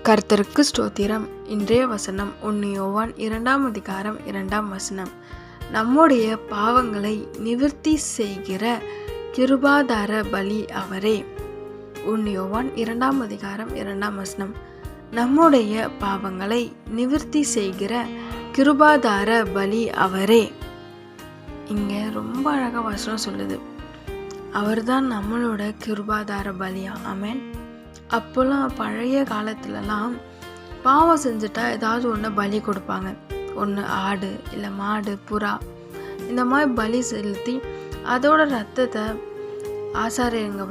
கர்த்தருக்கு ஸ்தோத்திரம். இன்றைய வசனம் 1 யோவான் 2 அதிகாரம் 2 வசனம். நம்முடைய பாவங்களை நிவர்த்தி செய்கிற கிருபாதார பலி அவரே. 1 யோவான் 2 அதிகாரம் 2 வசனம். நம்முடைய பாவங்களை நிவர்த்தி செய்கிற கிருபாதார பலி அவரே. இங்க ரொம்ப அழகா வசனம் சொல்லுது, அவர்தான் நம்மளோட கிருபாதார பலியா. ஆமென். அப்போல்லாம் பழைய காலத்துலலாம் பாவம் செஞ்சுட்டா ஏதாவது ஒன்று பலி கொடுப்பாங்க. ஒன்று ஆடு இல்லை மாடு, புறா, இந்த மாதிரி பலி செலுத்தி அதோட ரத்தத்தை ஆசாரியங்க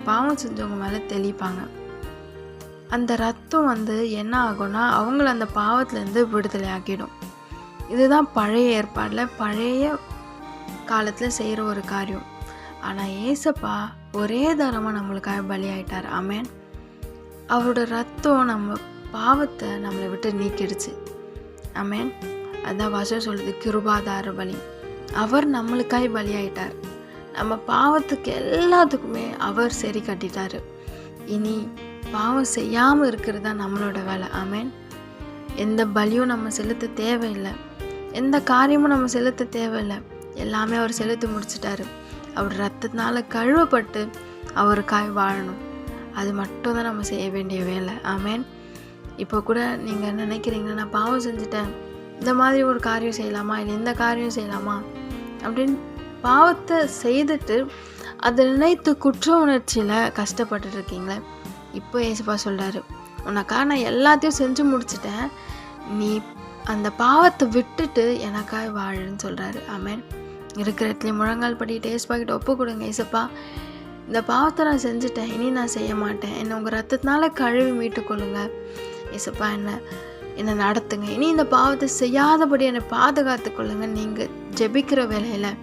பாவம் செஞ்சவங்க மேலே தெளிப்பாங்க. அந்த ரத்தம் என்ன ஆகும்னா அவங்கள அந்த பாவத்துலேருந்து விடுதலை ஆக்கிடும். இதுதான் பழைய ஏற்பாடில் பழைய காலத்தில் செய்கிற ஒரு காரியம். ஆனால் ஏசப்பா ஒரே தரமாக நம்மளுக்காக பலியாயிட்டார். ஆமென். அவரோட ரத்தம் நம்ம பாவத்தை நம்மளை விட்டு நீக்கிடுச்சு. ஆமென். அதான் வசனம் சொல்லுது, கிருபாதார பலி. அவர் நம்மளுக்காக பலியாயிட்டார். நம்ம பாவத்துக்கு எல்லாத்துக்குமே அவர் சரி கட்டிட்டாரு. இனி பாவம் செய்யாமல் இருக்கிறது தான் நம்மளோட வேலை. ஆமென். எந்த பலியும் நம்ம செலுத்த தேவையில்லை, எந்த காரியமும் நம்ம செலுத்த தேவையில்லை. எல்லாமே அவர் செலுத்தி முடிச்சிட்டாரு. அவர் ரத்தத்தினால கழுவப்பட்டு அவருக்காய் வாழணும். அது மட்டும் தான் நம்ம செய்ய வேண்டிய வேலை. ஆமென். இப்போ கூட நீங்கள் நினைக்கிறீங்க, நான் பாவம் செஞ்சுட்டேன், இந்த மாதிரி ஒரு காரியம் செய்யலாமா, இல்லை இந்த காரியம் செய்யலாமா அப்படின்னு பாவத்தை செய்துட்டு அதை நினைத்து குற்ற உணர்ச்சியில் கஷ்டப்பட்டுட்டு இருக்கீங்களே, இப்போ ஏசப்பா சொல்கிறாரு, உனக்காக நான் எல்லாத்தையும் செஞ்சு முடிச்சிட்டேன், நீ அந்த பாவத்தை விட்டுட்டு எனக்காக வாழுன்னு சொல்கிறாரு. ஆமென். இருக்கிற இடத்துல முழங்கால் படிக்கிட்டு ஏசப்பா கிட்ட ஒப்பு கொடுங்க. ஏசப்பா, இந்த பாவத்தை நான் செஞ்சுட்டேன், இனி நான் செய்ய மாட்டேன், என்னை உங்கள் ரத்தத்தினால கழுவி மீட்டுக்கொள்ளுங்க. ஏசப்பா, என்னை நடத்துங்க, இனி இந்த பாவத்தை செய்யாதபடி என்னை பாதுகாத்து கொள்ளுங்க. நீங்கள் ஜெபிக்கிற வேலையில்,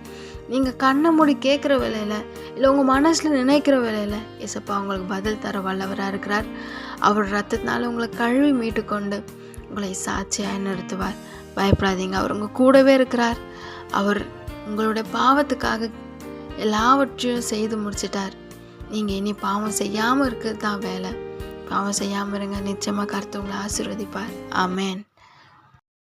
நீங்கள் கண்ணை மூடி கேட்குற வேலையில், இல்லை உங்கள் மனசில் நினைக்கிற வேலையில் ஏசப்பா உங்களுக்கு பதில் தர வல்லவராக இருக்கிறார். அவர் ரத்தத்தினால உங்களை கழுவி மீட்டுக்கொண்டு உங்களை சாட்சியாக நிறுத்துவார். பயப்படாதீங்க, அவர் உங்கள் கூடவே இருக்கிறார். அவர் உங்களுடைய பாவத்துக்காக எல்லாவற்றையும் செய்து முடிச்சிட்டார். நீங்கள் இனி பாவம் செய்யாமல் இருக்கிறது தான் வேலை. பாவம் செய்யாமல் இருங்க. நிச்சயமாக கர்த்தர் உங்களை ஆசீர்வதிப்பார். ஆமென்.